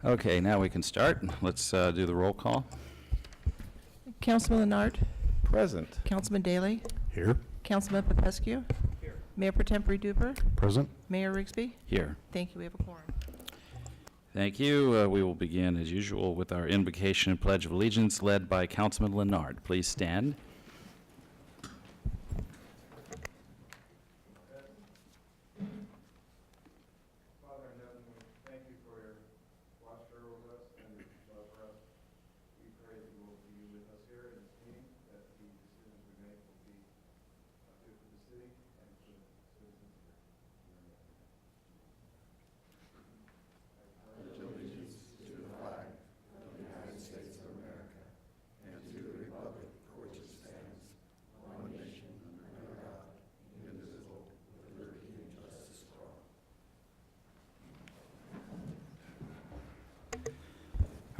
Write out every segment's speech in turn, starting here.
Okay, now we can start. Let's do the roll call. Councilman Leonard, Present. Councilman Daly, Here. Councilman Popescu, Mayor Pro Tempore Duper, Present. Mayor Rigsby. Here. Thank you. We have a quorum. Thank you. We will begin, as usual, with our invocation and pledge of allegiance led by Councilman Leonard. Please stand. Father in heaven, we thank you for your watch over us and your love for us. We pray that you will be with us here in this meeting, that the decisions we make will be good for the city and for the citizens here.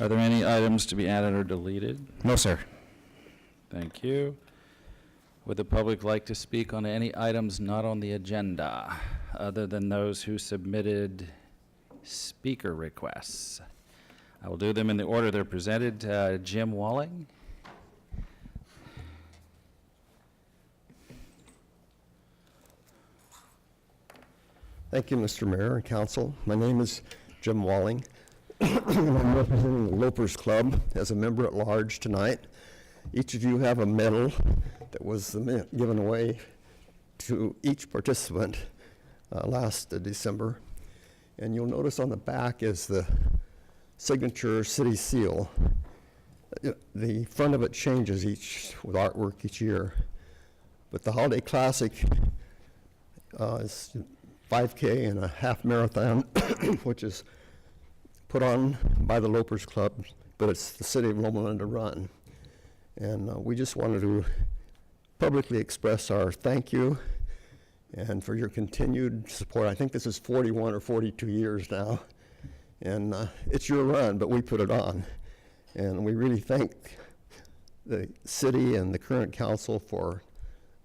Are there any items to be added or deleted? No, sir. Thank you. Would the public like to speak on any items not on the agenda, other than those who submitted speaker requests? I will do them in the order they're presented. Jim Walling. Thank you, Mr. Mayor and Council. My name is Jim Walling, and I'm representing the Lopers Club as a member at large tonight. Each of you have a medal that was given away to each participant last December. And you'll notice on the back is the signature city seal. The front of it changes with artwork each year. But the Holiday Classic is 5K and a half marathon, which is put on by the Lopers Club, but it's the City of Loma Linda run. And we just wanted to publicly express our thank you and for your continued support. I think this is 41 or 42 years now. And it's your run, but we put it on. And we really thank the city and the current council for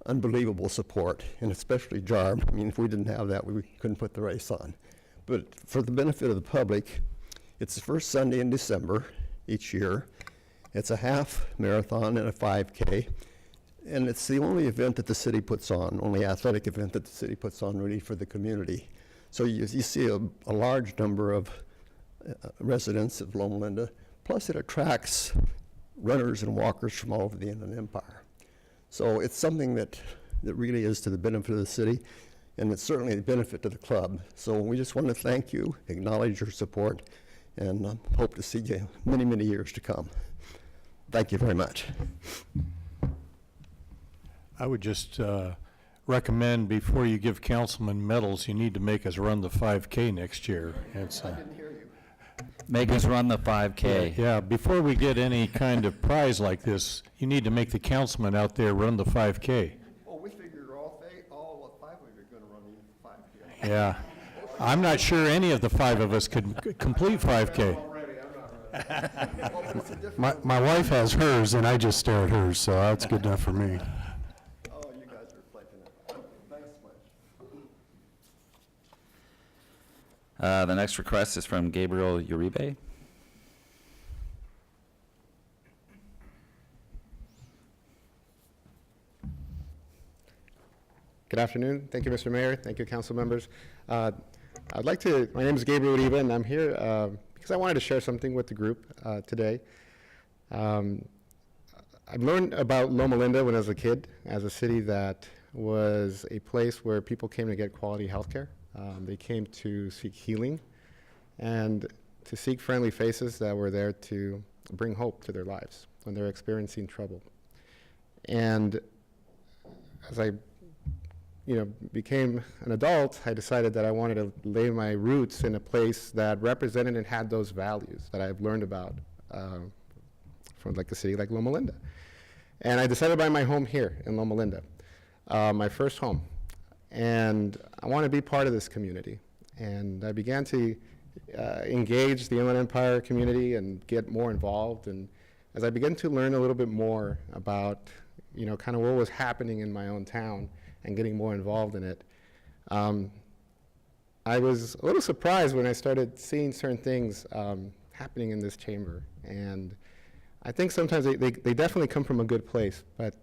unbelievable support, and especially Jarb. I mean, if we didn't have that, we couldn't put the race on. But for the benefit of the public, it's the first Sunday in December each year. It's a half marathon and a 5K, and it's the only event that the city puts on, only athletic event that the city puts on really for the community. So you see a large number of residents of Loma Linda, plus it attracts runners and walkers from all over the Inland Empire. So it's something that really is to the benefit of the city, and it's certainly a benefit to the club. So we just want to thank you, acknowledge your support, and hope to see you many, many years to come. Thank you very much. I would just recommend before you give councilmen medals, you need to make us run the 5K next year. It's, I didn't hear you. Make us run the 5K. yeah, before we get any kind of prize like this, you need to make the councilmen out there run the 5K. Oh, we figure all five of you are going to run the 5K. Yeah. I'm not sure any of the five of us could complete 5K. My wife has hers, and I just stare at hers, so that's good enough for me. Oh, you guys are reflecting it. Thanks much. The next request is from Gabriel Uribe. Good afternoon. Thank you, Mr. Mayor. Thank you, council members. My name is Gabriel Uribe, and I'm here because I wanted to share something with the group today. I've learned about Loma Linda when I was a kid, as a city that was a place where people came to get quality health care. They came to seek healing and to seek friendly faces that were there to bring hope to their lives when they're experiencing trouble. And as I became an adult, I decided that I wanted to lay my roots in a place that represented and had those values that I've learned about from like a city like Loma Linda. And I decided to buy my home here in Loma Linda, my first home. And I want to be part of this community. And I began to engage the Inland Empire community and get more involved. And as I began to learn a little bit more about, kind of what was happening in my own town and getting more involved in it, I was a little surprised when I started seeing certain things happening in this chamber. And I think sometimes they definitely come from a good place, but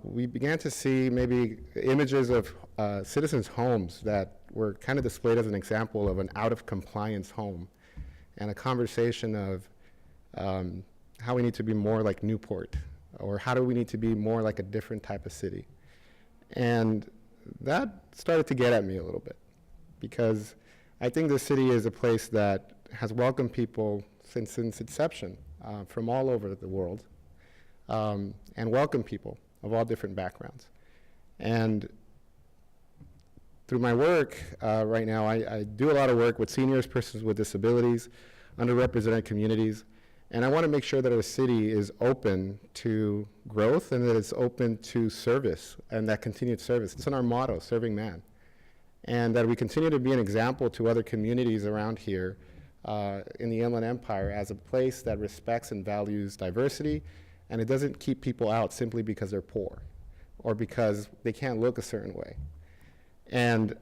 we began to see maybe images of citizens' homes that were kind of displayed as an example of an out-of-compliance home, and a conversation of how we need to be more like Newport, or how do we need to be more like a different type of city. And that started to get at me a little bit, because I think the city is a place that has welcomed people since its inception from all over the world, and welcomed people of all different backgrounds. And through my work right now, I do a lot of work with seniors, persons with disabilities, underrepresented communities, and I want to make sure that our city is open to growth and that it's open to service and that continued service. It's in our motto, serving man. And that we continue to be an example to other communities around here in the Inland Empire as a place that respects and values diversity, and it doesn't keep people out simply because they're poor or because they can't look a certain way. And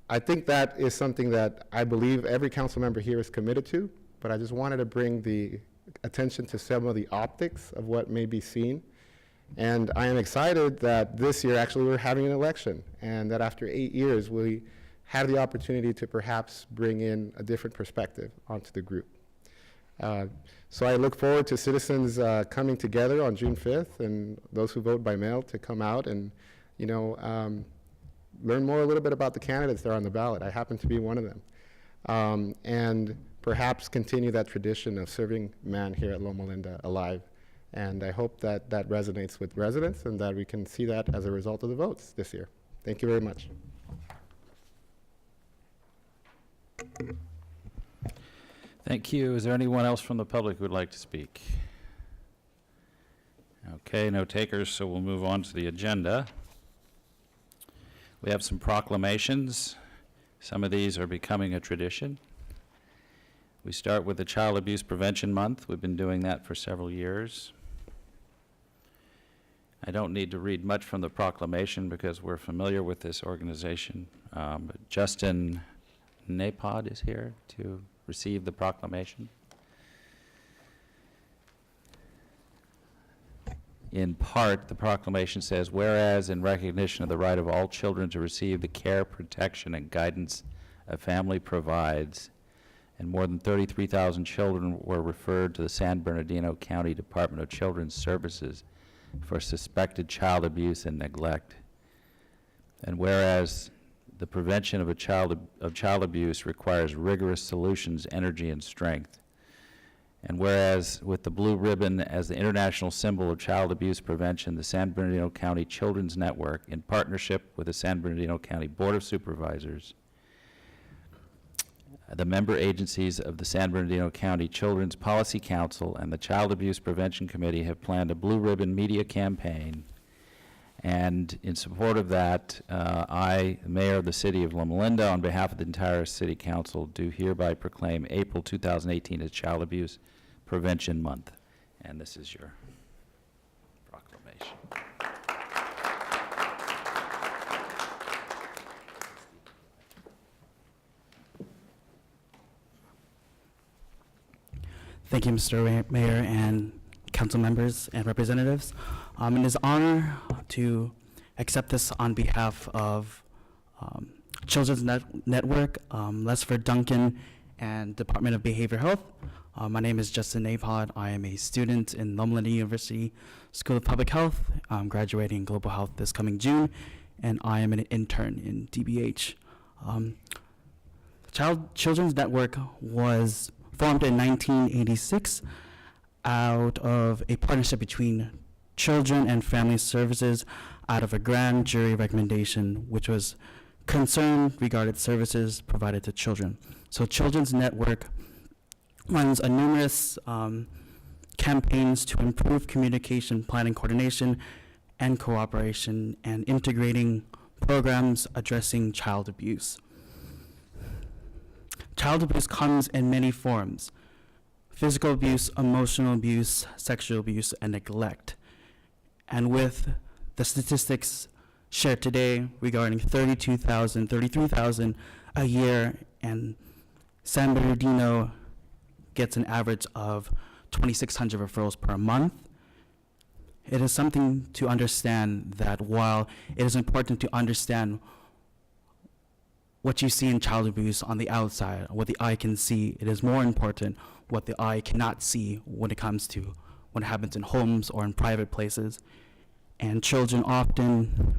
I think that is something that I believe every council member here is committed to, but I just wanted to bring the attention to some of the optics of what may be seen. And I am excited that this year actually we're having an election, and that after 8 years we have the opportunity to perhaps bring in a different perspective onto the group. So I look forward to citizens coming together on June 5th, and those who vote by mail to come out and, learn more a little bit about the candidates that are on the ballot. I happen to be one of them. And perhaps continue that tradition of serving man here at Loma Linda alive. And I hope that that resonates with residents and that we can see that as a result of the votes this year. Thank you very much. Thank you. Is there anyone else from the public who would like to speak? Okay, no takers, so we'll move on to the agenda. We have some proclamations. Some of these are becoming a tradition. We start with the Child Abuse Prevention Month. We've been doing that for several years. I don't need to read much from the proclamation because we're familiar with this organization. But Justin Napod is here to receive the proclamation. In part, the proclamation says, whereas in recognition of the right of all children to receive the care, protection, and guidance a family provides, and more than 33,000 children were referred to the San Bernardino County Department of Children's Services for suspected child abuse and neglect. And whereas the prevention of child abuse requires rigorous solutions, energy, and strength. And whereas with the blue ribbon as the international symbol of child abuse prevention, the San Bernardino County Children's Network, in partnership with the San Bernardino County Board of Supervisors, the member agencies of the San Bernardino County Children's Policy Council and the Child Abuse Prevention Committee have planned a blue ribbon media campaign. And in support of that, I, the mayor of the city of Loma Linda, on behalf of the entire city council, do hereby proclaim April 2018 as Child Abuse Prevention Month. And this is your proclamation. Thank you, Mr. Mayor and council members and representatives. It is an honor to accept this on behalf of Children's Network, Lesford Duncan, and Department of Behavioral Health. My name is Justin Napod. I am a student in Loma Linda University School of Public Health. I'm graduating in Global Health this coming June, and I am an intern in DBH. Children's Network was formed in 1986 out of a partnership between Children and Family Services out of a grand jury recommendation which was concerned regarding services provided to children. So Children's Network runs a numerous campaigns to improve communication, planning, coordination, and cooperation, and integrating programs addressing child abuse. Child abuse comes in many forms: physical abuse, emotional abuse, sexual abuse, and neglect. And with the statistics shared today regarding 33,000 a year, and San Bernardino gets an average of 2,600 referrals per month. It is something to understand that while it is important to understand what you see in child abuse on the outside, what the eye can see, it is more important what the eye cannot see when it comes to what happens in homes or in private places. And children often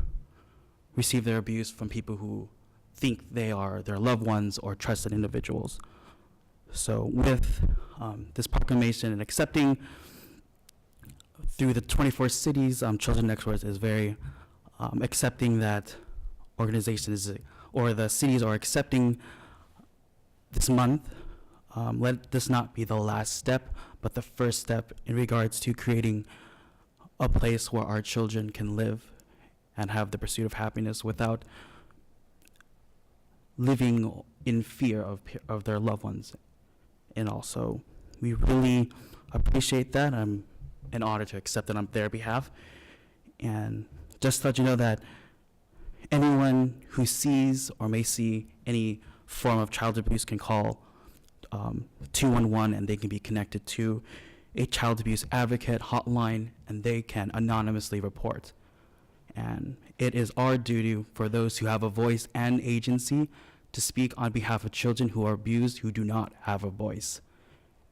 receive their abuse from people who think they are their loved ones or trusted individuals. So with this proclamation and accepting through the 24 cities, Children Next Doors is very accepting that organizations or the cities are accepting this month. Let this not be the last step, but the first step in regards to creating a place where our children can live and have the pursuit of happiness without living in fear of their loved ones. And also, we really appreciate that. I'm an honor to accept it on their behalf. And just to let you know that anyone who sees or may see any form of child abuse can call 211 and they can be connected to a child abuse advocate hotline and they can anonymously report. And it is our duty for those who have a voice and agency to speak on behalf of children who are abused, who do not have a voice,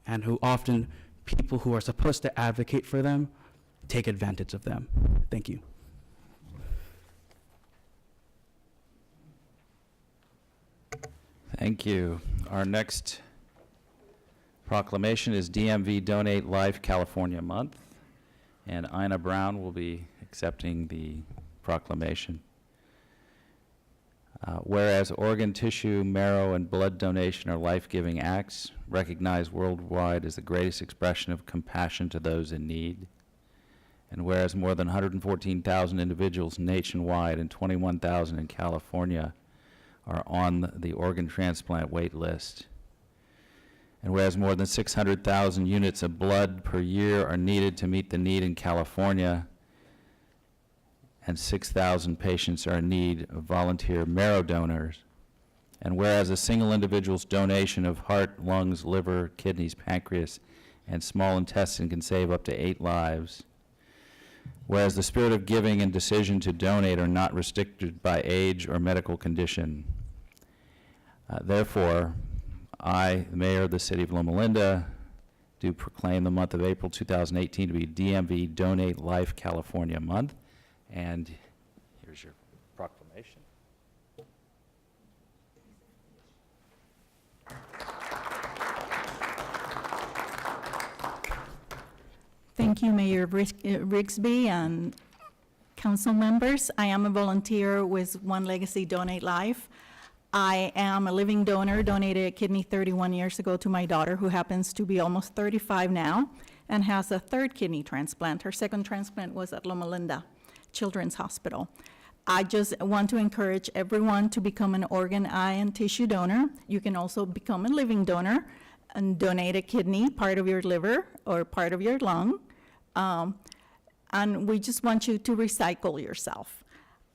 and who often people who are supposed to advocate for them take advantage of them. Thank you. Thank you. Our next proclamation is DMV Donate Life California Month, and Ina Brown will be accepting the proclamation. Whereas organ tissue, marrow, and blood donation are life-giving acts recognized worldwide as the greatest expression of compassion to those in need, and whereas more than 114,000 individuals nationwide and 21,000 in California are on the organ transplant wait list, and whereas more than 600,000 units of blood per year are needed to meet the need in California, and 6,000 patients are in need of volunteer marrow donors, and whereas a single individual's donation of heart, lungs, liver, kidneys, pancreas, and small intestine can save up to 8 lives, whereas the spirit of giving and decision to donate are not restricted by age or medical condition. Therefore, I, the mayor of the city of Loma Linda, do proclaim the month of April 2018 to be DMV Donate Life California Month. And here's your proclamation. Thank you, Mayor Rigsby and council members. I am a volunteer with One Legacy Donate Life. I am a living donor, donated a kidney 31 years ago to my daughter, who happens to be almost 35 now, and has a 3rd kidney transplant. Her 2nd transplant was at Loma Linda Children's Hospital. I just want to encourage everyone to become an organ, eye, and tissue donor. You can also become a living donor and donate a kidney, part of your liver, or part of your lung. And we just want you to recycle yourself.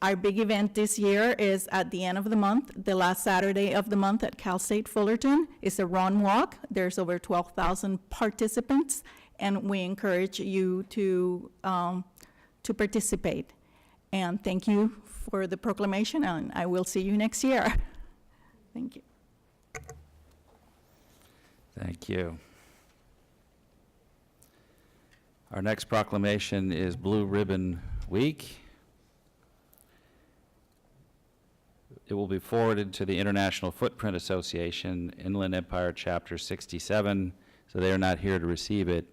Our big event this year is at the end of the month, the last Saturday of the month at Cal State Fullerton. It's a run walk. There's over 12,000 participants, and we encourage you to participate. And thank you for the proclamation, and I will see you next year. Thank you. Thank you. Our next proclamation is Blue Ribbon Week. It will be forwarded to the International Footprint Association, Inland Empire Chapter 67, so they are not here to receive it.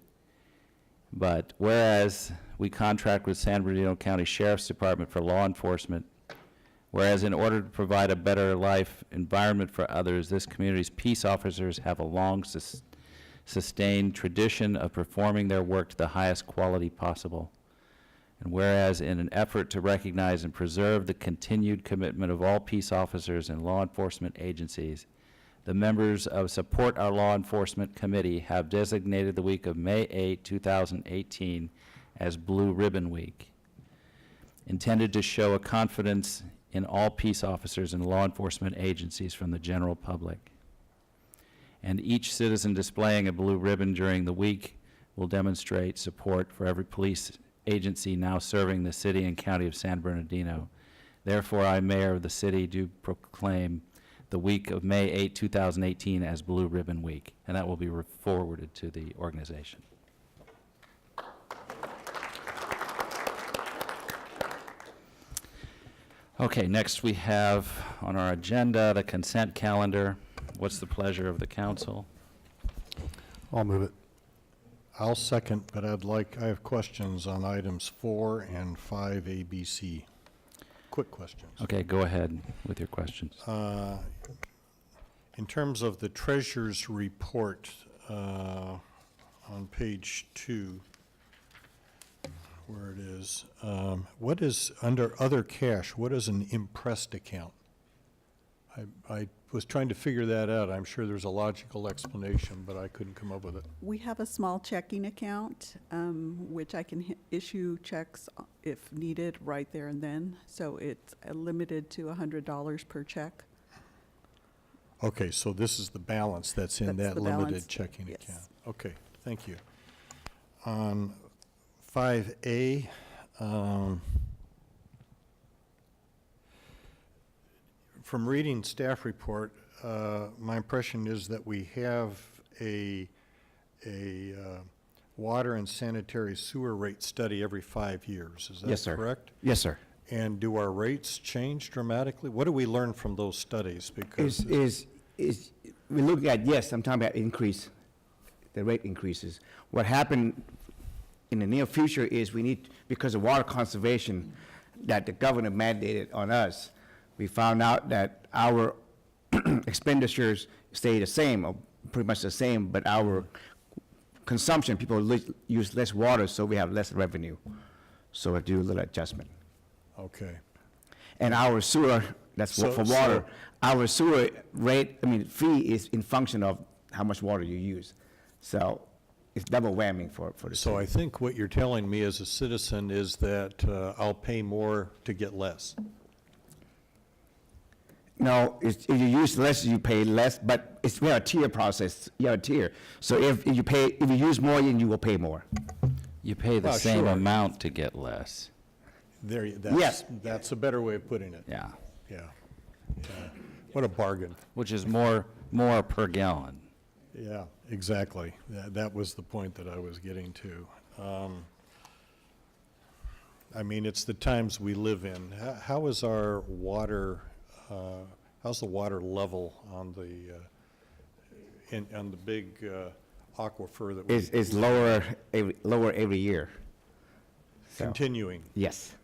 But whereas we contract with San Bernardino County Sheriff's Department for law enforcement, whereas in order to provide a better life environment for others, this community's peace officers have a long sustained tradition of performing their work to the highest quality possible. And whereas in an effort to recognize and preserve the continued commitment of all peace officers and law enforcement agencies, the members of Support Our Law Enforcement Committee have designated the week of May 8, 2018 as Blue Ribbon Week, intended to show a confidence in all peace officers and law enforcement agencies from the general public. And each citizen displaying a blue ribbon during the week will demonstrate support for every police agency now serving the city and county of San Bernardino. Therefore, I, Mayor of the city, do proclaim the week of May 8, 2018 as Blue Ribbon Week, and that will be forwarded to the organization. Okay, next we have on our agenda the consent calendar. What's the pleasure of the council? I'll move it. I'll second, but I have questions on items 4 and 5 A, B, C. Quick questions. Okay, go ahead with your questions. In terms of the treasurer's report, on page 2, where it is, what is, under other cash, what is an impressed account? I was trying to figure that out. I'm sure there's a logical explanation, but I couldn't come up with it. We have a small checking account, which I can issue checks if needed right there and then. So it's limited to $100 per check. Okay, so this is the balance that's in That's that the limited balance. checking Yes. account. Okay, thank you. On 5A, from reading staff report, my impression is that we have a water and sanitary sewer rate study every 5 years. Is Yes, that sir. correct? Yes, sir. And do our rates change dramatically? What do we learn from those studies? Because We look at, yes, I'm talking about increase, the rate increases. What happened in the near future is we need, because of water conservation that the governor mandated on us, we found out that our expenditures stay the same, or pretty much the same, but our consumption, people use less water, so we have less revenue. So I do a little adjustment. okay. And our sewer, that's So- for water, our sewer rate, fee is in function of how much water you use. So it's double whammy for the So city. I think what you're telling me as a citizen is that I'll pay more to get less. No, if you use less, you pay less, but we have a tier process, you have a tier. So if you use more, then you will pay more. You pay the Oh, same sure. amount to get less. Yes. That's a better way of putting it. Yeah, Yeah. Yeah. What a bargain. which is more per gallon. Yeah, exactly. That was the point that I was getting to. It's the times we live in. How is our water, how's the water level on the, on the big aquifer that we? It's lower every year. So, Continuing, yes.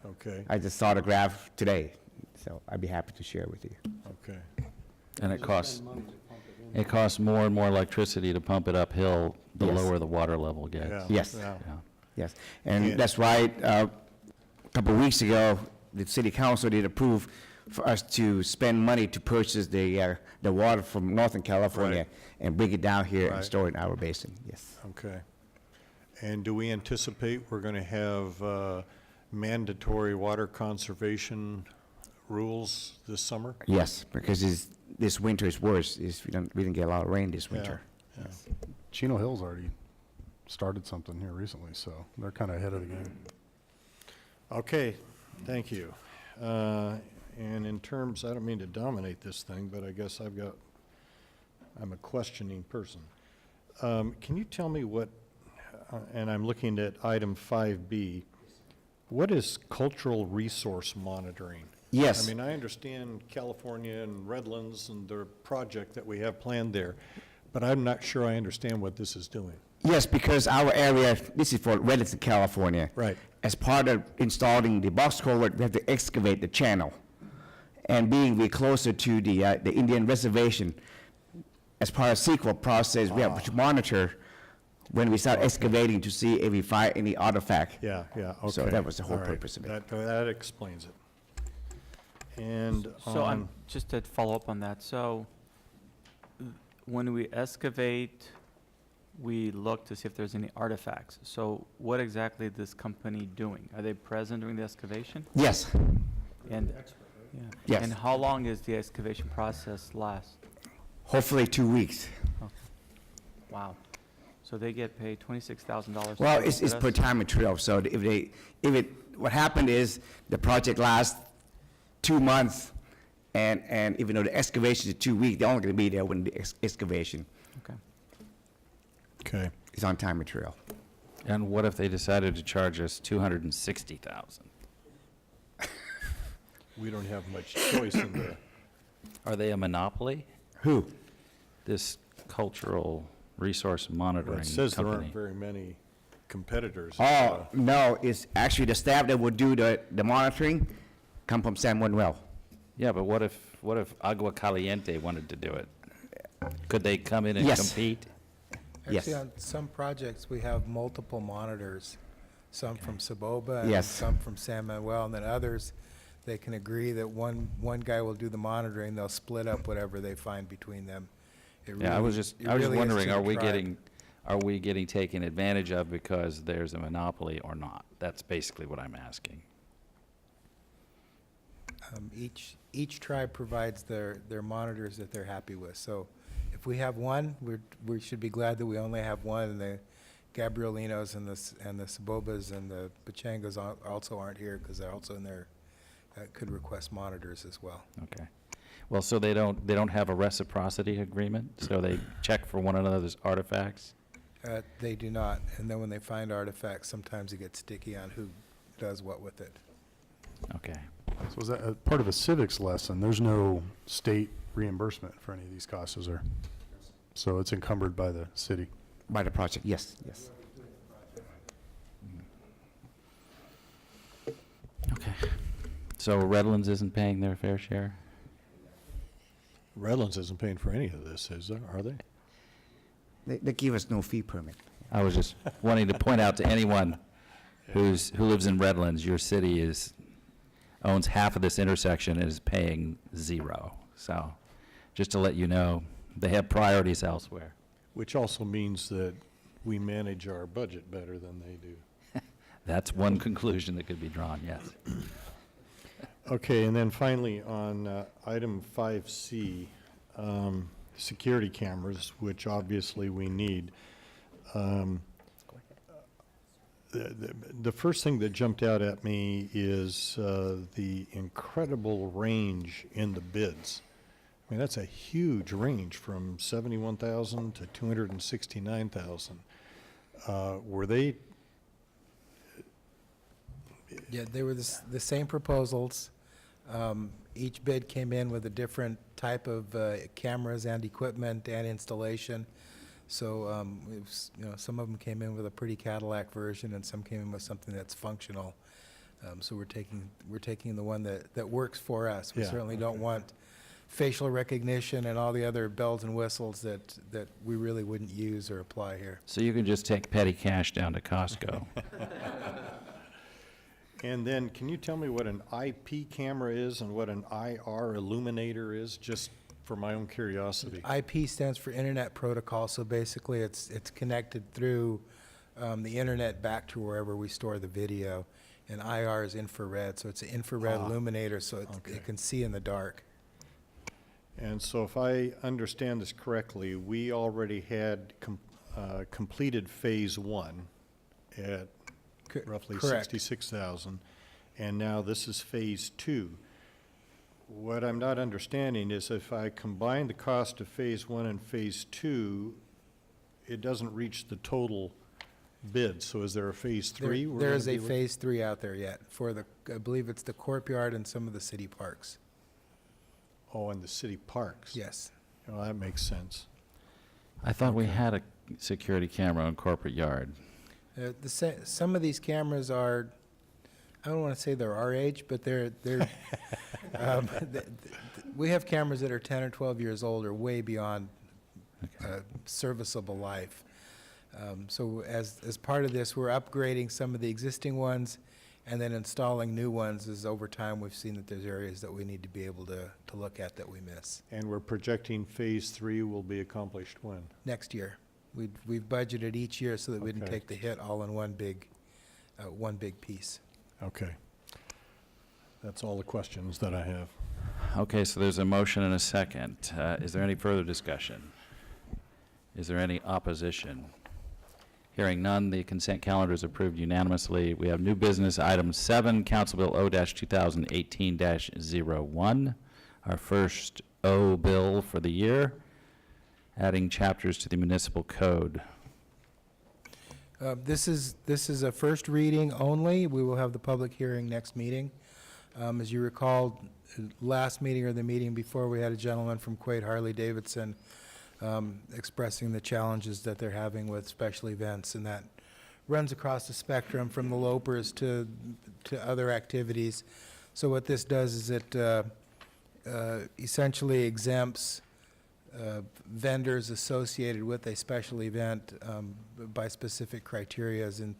okay, I just saw the graph today, so I'd be happy to share with you. okay. And it costs more and more electricity to pump it uphill, the Yes. lower the water level gets. Yeah, Yes. yeah. Yeah. Yes, Yeah. and that's why, a couple of weeks ago, the city council did approve for us to spend money to purchase the water from Northern California Right. and bring it down here and Right. store it in our basin, yes. Okay. And do we anticipate we're going to have mandatory water conservation rules this summer? Yes, because this winter is worse, we didn't get a lot of rain this winter. Yeah. Chino Hill's already started something here recently, so they're kind of ahead of the game. Okay, thank you. And in terms, I don't mean to dominate this thing, but I guess I'm a questioning person. Can you tell me what, and I'm looking at item 5B, what is cultural resource monitoring? Yes. I understand California and Redlands and their project that we have planned there, but I'm not sure I understand what this is doing. Yes, because our area, this is for Redlands, California. Right. As part of installing the box culvert, we have to excavate the channel. And being we're closer to the Indian reservation, as part of CEQA process, we have to monitor when we start excavating to see if we find any artifact. Yeah, okay. So that was the whole All right. purpose of it. That explains it. And So just to follow up on that, so when we excavate, we look to see if there's any artifacts. So what exactly is this company doing? Are they present during the excavation? Yes, And, yeah. Yes. And how long is the excavation process last? hopefully 2 weeks. Wow. So they get paid $26,000? Well, to it's visit per us? time material, so what happened is, the project lasts 2 months, and even though the excavation is 2 weeks, they're only gonna be there when the excavation Okay. Okay. is on time material. And what if they decided to charge us $260,000? We don't have much choice in the, Are they a monopoly? Who? This cultural resource well, monitoring it says there company? aren't very many competitors. Oh, no, it's actually the staff that would do the monitoring come from San Manuel. Yeah, but what if Agua Caliente wanted to do it? Could they come in and Yes. compete? Yes. Actually, on some projects, we have multiple monitors, some from Saboba and Yes. some from San Manuel, and then others, they can agree that one guy will do the monitoring, they'll split up whatever they find between them. It Yeah, I was really- just, it I was really is wondering, to the are we getting taken advantage of because there's a monopoly or not? That's basically what I'm asking. Each tribe provides their monitors that they're happy with. So if we have one, we should be glad that we only have one, and the Gabrielinos and the Sabobas and the Pachangas also aren't here, because they're also in there, could request monitors as well. Okay. Well, so they don't have a reciprocity agreement, so they check for one another's artifacts? They do not, and then when they find artifacts, sometimes it gets sticky on who does what with it. Okay. So is that a part of a civics lesson? There's no state reimbursement for any of these costs, is there? So it's encumbered by the city. By the project, yes, yes. Okay. So Redlands isn't paying their fair share? Redlands isn't paying for any of this, is there? Are they? They give us no fee permit. I was just wanting to point out to anyone who lives in Redlands, your city owns half of this intersection and is paying zero. So, just to let you know, they have priorities elsewhere. Which also means that we manage our budget better than they do. That's one conclusion that could be drawn, yes. Okay, and then finally, on item 5C, security cameras, which obviously we need. The first thing that jumped out at me is the incredible range in the bids. I mean, that's a huge range, from 71,000 to 269,000. Were they? Yeah, they were the same proposals. Each bid came in with a different type of cameras and equipment and installation. So, it was, some of them came in with a pretty Cadillac version, and some came in with something that's functional. So we're taking the one that works for us. We Yeah, certainly don't want facial recognition and all the other bells and whistles that we really wouldn't use or apply here. So you can just take petty cash down to Costco. And then, can you tell me what an IP camera is and what an IR illuminator is, just for my own curiosity? IP stands for Internet Protocol, so basically it's connected through the internet back to wherever we store the video. And IR is infrared, so it's an infrared illuminator, so okay. it can see in the dark. And so if I understand this correctly, we already had completed Phase 1 at roughly Correct. 66,000, and now this is Phase 2. What I'm not understanding is, if I combine the cost of Phase 1 and Phase 2, it doesn't reach the total bid. So is there a Phase 3? we're There gonna is be a looking- Phase 3 out there yet for I believe it's the Courtyard and some of the city parks. Oh, and the city parks. Yes. Oh, that makes sense. I thought we had a security camera on Corporate Yard. Some of these cameras are, I don't want to say they're our age, but they're we have cameras that are 10 or 12 years old, or way beyond serviceable life. So as part of this, we're upgrading some of the existing ones and then installing new ones, as over time we've seen that there's areas that we need to be able to look at that we miss. And we're projecting Phase 3 will be accomplished when? Next year. We've budgeted each year so that we didn't Okay. take the hit all in one big piece. Okay. That's all the questions that I have. Okay, so there's a motion and a second. Is there any further discussion? Is there any opposition? Hearing none, the consent calendar is approved unanimously. We have new business, item 7, Council Bill O-2018-01, our first O bill for the year, adding chapters to the municipal code. This is a first reading only. We will have the public hearing next meeting. As you recall, last meeting or the meeting before, we had a gentleman from Quaid Harley-Davidson expressing the challenges that they're having with special events, and that runs across the spectrum from the lopers to other activities. So what this does is it essentially exempts vendors associated with a special event by specific criteria, as in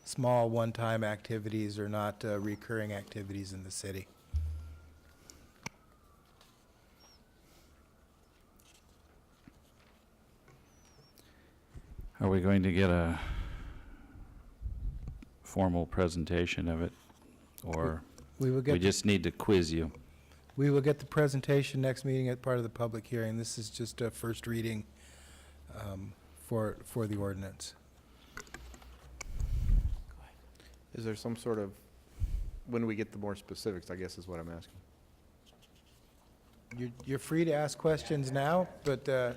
small one-time activities or not recurring activities in the city. Are we going to get a formal presentation of it, or We will we get, just need to quiz you? we will get the presentation next meeting at part of the public hearing. This is just a first reading for the ordinance. Is there some sort of, when do we get the more specifics, I guess is what I'm asking? You're free to ask questions now, but They can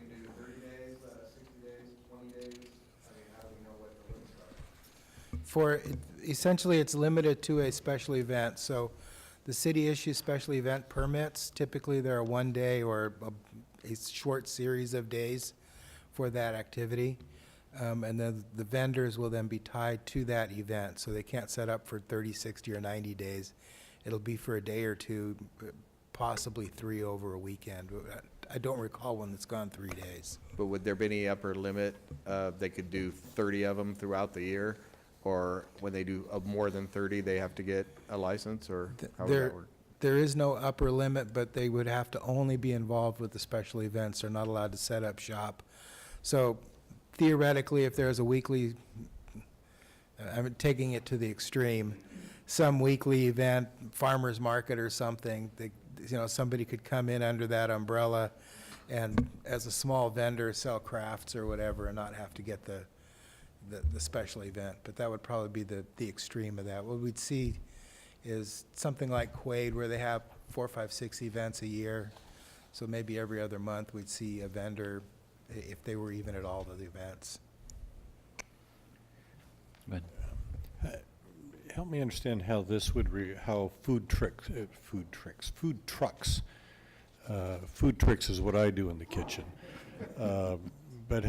do 30 days, 60 days, 20 days? I mean, how do we know what the limits are? essentially, it's limited to a special event. So the city issues special event permits. Typically, they're a 1 day or a short series of days for that activity. And then the vendors will then be tied to that event. So they can't set up for 30, 60, or 90 days. It'll be for a day or two, possibly 3 over a weekend. I don't recall when it's gone 3 days. But would there be any upper limit? They could do 30 of them throughout the year? Or when they do more than 30, they have to get a license, or how would that work? There is no upper limit, but they would have to only be involved with the special events. They're not allowed to set up shop. So theoretically, if there's a weekly, I'm taking it to the extreme, some weekly event, farmer's market or something, somebody could come in under that umbrella and as a small vendor sell crafts or whatever and not have to get the special event. But that would probably be the extreme of that. What we'd see is something like Quaid, where they have 4, 5, 6 events a year. So maybe every other month we'd see a vendor, if they were even at all of the events. But Help me understand how this would, how food trucks is what I do in the kitchen. But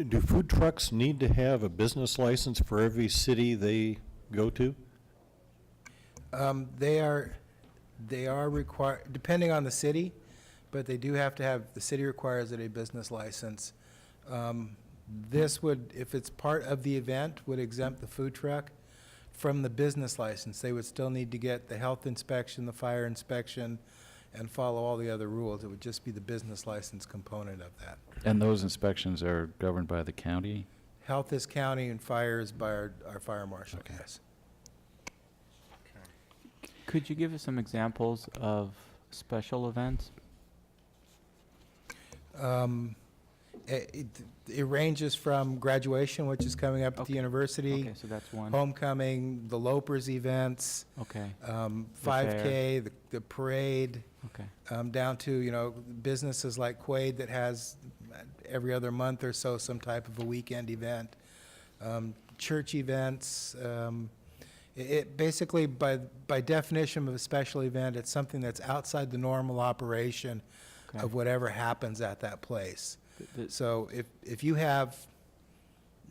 do food trucks need to have a business license for every city they go to? They are required, depending on the city, but they do have to have, the city requires it a business license. This would, if it's part of the event, would exempt the food truck from the business license. They would still need to get the health inspection, the fire inspection, and follow all the other rules. It would just be the business license component of that. and those inspections are governed by the county? Health is county and fire is by our fire marshal, Okay. yes. Could you give us some examples of special events? It ranges from graduation, which is coming up at the Okay. university, Okay, so that's one. homecoming, the Lopers events, Okay, 5K, the parade, okay. down to, businesses like Quaid that has every other month or so some type of a weekend event, church events. It basically, by definition of a special event, it's something that's outside the normal operation Okay. of whatever happens at that place. The- So if you have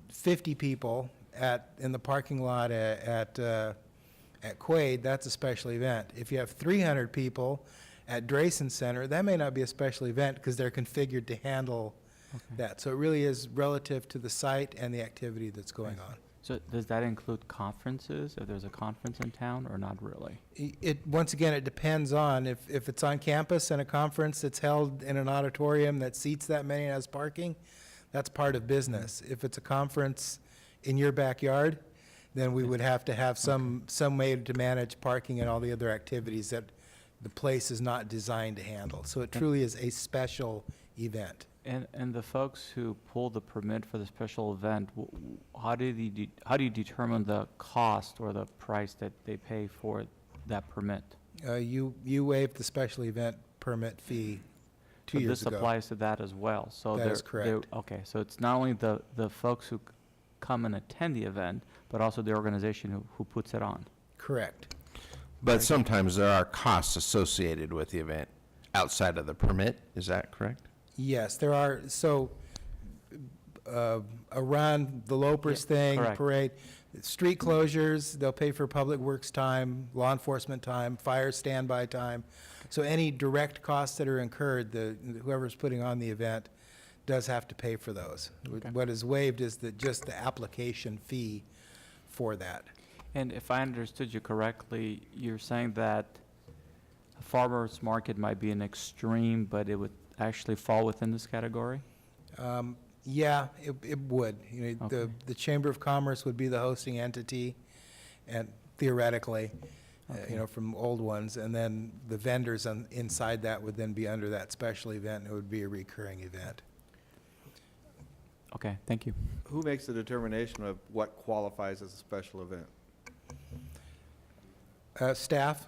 50 people in the parking lot at Quaid, that's a special event. If you have 300 people at Drayson Center, that may not be a special event because they're configured to handle Okay. that. So it really is relative to the site and the activity that's going on. So does that include conferences, if there's a conference in town, or not really? Once again, it depends on, if it's on campus and a conference that's held in an auditorium that seats that many and has parking, that's part of business. If it's a conference in your backyard, then we would have to have some way to manage parking and all the other activities that the place is not designed to handle. So it truly is a special event. And the folks who pull the permit for the special event, how do you determine the cost or the price that they pay for that permit? You waived the special event permit fee 2 So years this ago. applies to that as well. So That is correct. Okay, so it's not only the folks who come and attend the event, but also the organization who puts it on. Correct. But sometimes there are costs associated with the event outside of the permit, is that correct? Yes, there are. So around the Lopers thing, correct. parade, street closures, they'll pay for public works time, law enforcement time, fire standby time. So any direct costs that are incurred, whoever's putting on the event does have to pay for those. Okay. What is waived is just the application fee for that. And if I understood you correctly, you're saying that a farmer's market might be an extreme, but it would actually fall within this category? Yeah, it would. You know, Okay. the Chamber of Commerce would be the hosting entity, and theoretically, you know, from old ones, and then the vendors inside that would then be under that special event, and it would be a recurring event. Okay, thank you. Who makes the determination of what qualifies as a special event? Staff?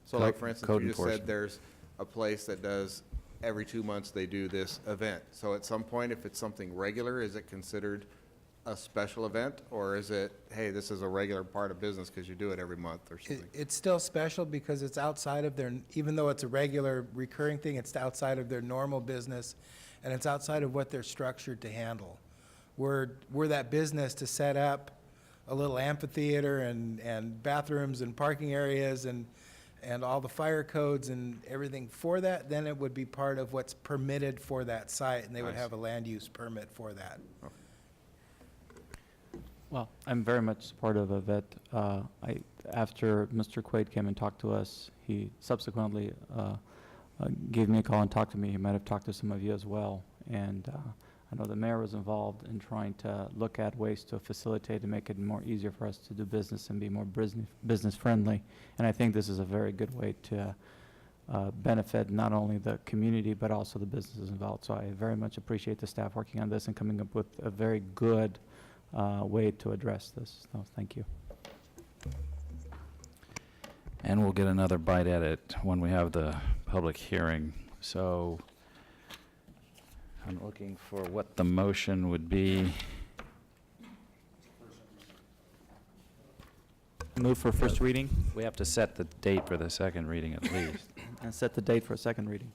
So like, for instance, Code you just enforcement. said there's a place that does, every 2 months they do this event. So at some point, if it's something regular, is it considered a special event? Or is it, hey, this is a regular part of business because you do it every month or something? It's still special because it's outside of their, even though it's a regular recurring thing, it's outside of their normal business, and it's outside of what they're structured to handle. We're that business to set up a little amphitheater and bathrooms and parking areas and all the fire codes and everything for that, then it would be part of what's permitted for that site, and they would I have a land use permit for that. Well, I'm very much supportive of it. After Mr. Quaid came and talked to us, he subsequently gave me a call and talked to me. He might have talked to some of you as well. And I know the mayor was involved in trying to look at ways to facilitate and make it more easier for us to do business and be more business friendly. And I think this is a very good way to benefit not only the community, but also the businesses involved. So I very much appreciate the staff working on this and coming up with a very good way to address this. So thank you. And we'll get another bite at it when we have the public hearing. So I'm looking for what the motion would be. Move for first reading We have to set the date for the second reading at least. and set the date for a second reading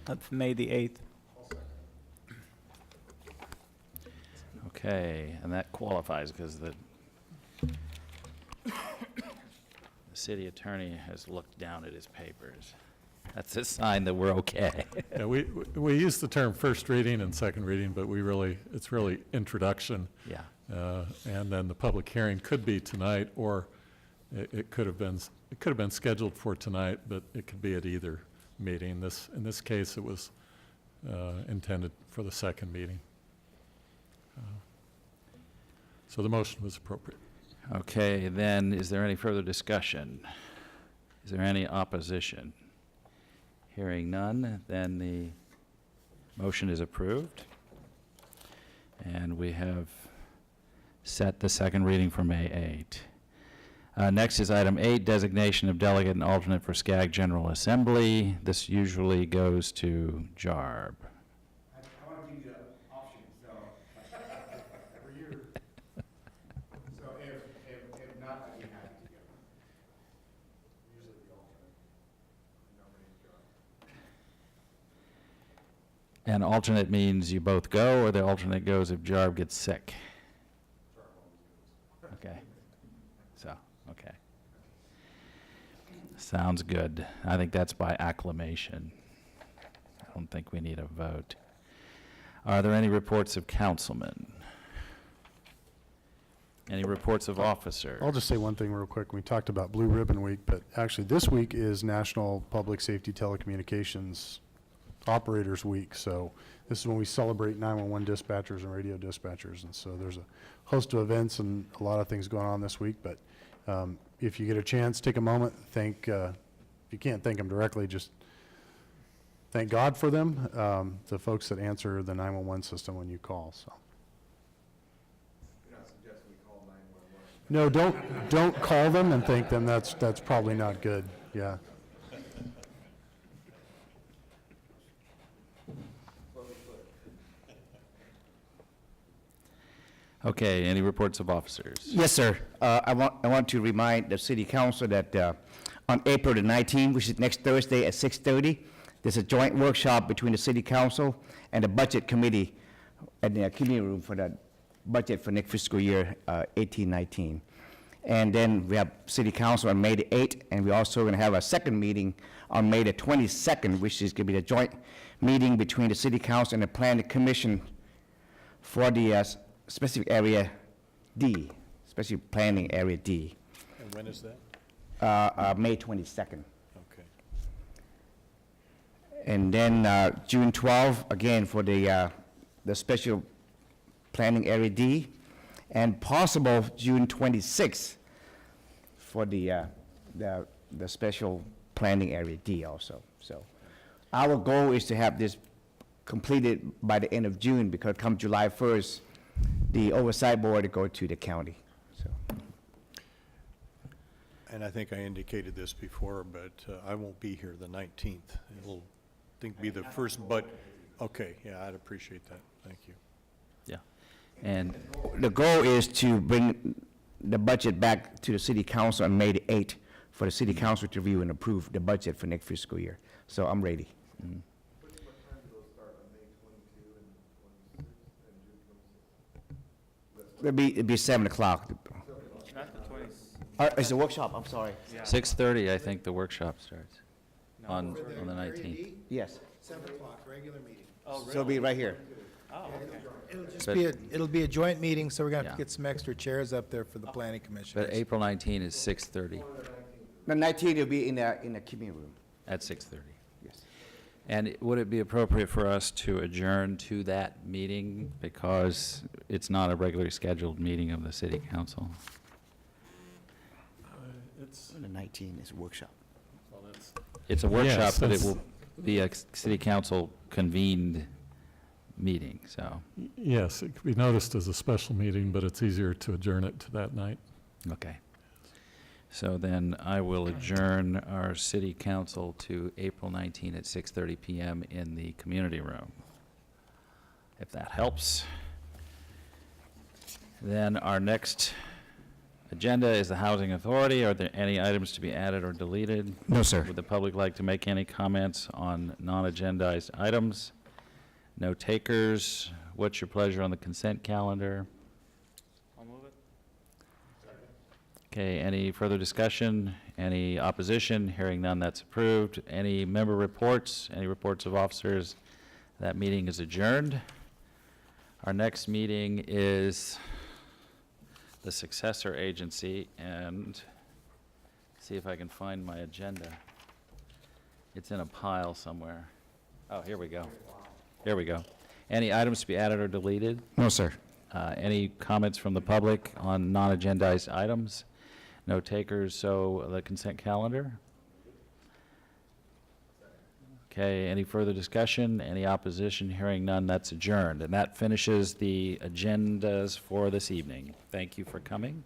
of May the 8th. Okay, and that qualifies because the city attorney has looked down at his papers. That's a sign that we're okay. Yeah, we use the term first reading and second reading, but it's really introduction. Yeah. And then the public hearing could be tonight, or it could have been scheduled for tonight, but it could be at either meeting. In this case, it was intended for the second meeting. So the motion was appropriate. Okay, then, is there any further discussion? Is there any opposition? Hearing none, then the motion is approved. And we have set the second reading for May 8. Next is item 8, designation of delegate and alternate for SCAG General Assembly. This usually goes to JARB. I want to give you an option, so. For you. So if not, I'd be happy to go. Usually the alternate. And alternate means you both go, or the alternate goes if JARB gets sick? Okay. So, okay. Sounds good. I think that's by acclamation. I don't think we need a vote. Are there any reports of councilmen? Any reports of officer? I'll just say one thing real quick. We talked about Blue Ribbon Week, but actually this week is National Public Safety Telecommunications Operators Week. So this is when we celebrate 911 dispatchers and radio dispatchers. And so there's a host of events and a lot of things going on this week. But if you get a chance, take a moment, thank if you can't thank them directly, just thank God for them, the folks that answer the 911 system when you call, so. You're not suggesting we call 911? No, don't call them and thank them. That's probably not good, yeah. Okay, any reports of officers? Yes, sir. I want to remind the city council that on April the 19th, which is next Thursday at 6:30, there's a joint workshop between the city council and the budget committee at the committee room for the budget for next fiscal year 18-19. And then we have city council on May the 8th, and we're also going to have a second meeting on May the 22nd, which is going to be the joint meeting between the city council and the planning commission for the specific area D, specific planning area D, And when is that? May 22nd. Okay. And then June 12, again, for the special planning area D, and possible June 26 for the special planning area D also. So our goal is to have this completed by the end of June, because come July 1st, the oversight board will go to the county, so. And I think I indicated this before, but I won't be here the 19th. It'll, be the first, but, okay, yeah, I'd appreciate that. Thank you. Yeah. And, The goal is to bring the budget back to the city council on May the 8th for the city council to review and approve the budget for next fiscal year. So I'm ready. What time do those start, on May 22 and 26 and June 26? It'll be 7 o'clock. Not the 20s. It's a workshop, I'm sorry. 6:30, I think the workshop starts on the 19th. Yes. 7 o'clock, regular meeting. Oh, So it'll be right here. Oh, okay. It'll just But- be, it'll be a joint meeting, so we're gonna have to Yeah. get some extra chairs up there for the planning commission. But April 19 is 6:30, The 19th will be in the committee room. at 6:30. Yes. And would it be appropriate for us to adjourn to that meeting because it's not a regularly scheduled meeting of the city council? The 19th is a workshop. It's a workshop, Yes, but it that's- will be a city council convened meeting, so, Yes, it could be noticed as a special meeting, but it's easier to adjourn it to that night. okay. So then I will adjourn our city council to April 19 at 6:30 PM in the community room, if that helps. Then our next agenda is the Housing Authority. Are there any items to be added or deleted? No, sir. Would the public like to make any comments on non-agendized items? No takers. What's your pleasure on the consent calendar? I'll move it. Okay, any further discussion? Any opposition? Hearing none, that's approved. Any member reports? Any reports of officers? That meeting is adjourned. Our next meeting is the successor agency, and see if I can find my agenda. It's in a pile somewhere. Oh, here we go. Here we go. Any items to be added or deleted? No, sir. Any comments from the public on non-agendized items? No takers, so the consent calendar? Okay, any further discussion? Any opposition? Hearing none, that's adjourned. And that finishes the agendas for this evening. Thank you for coming.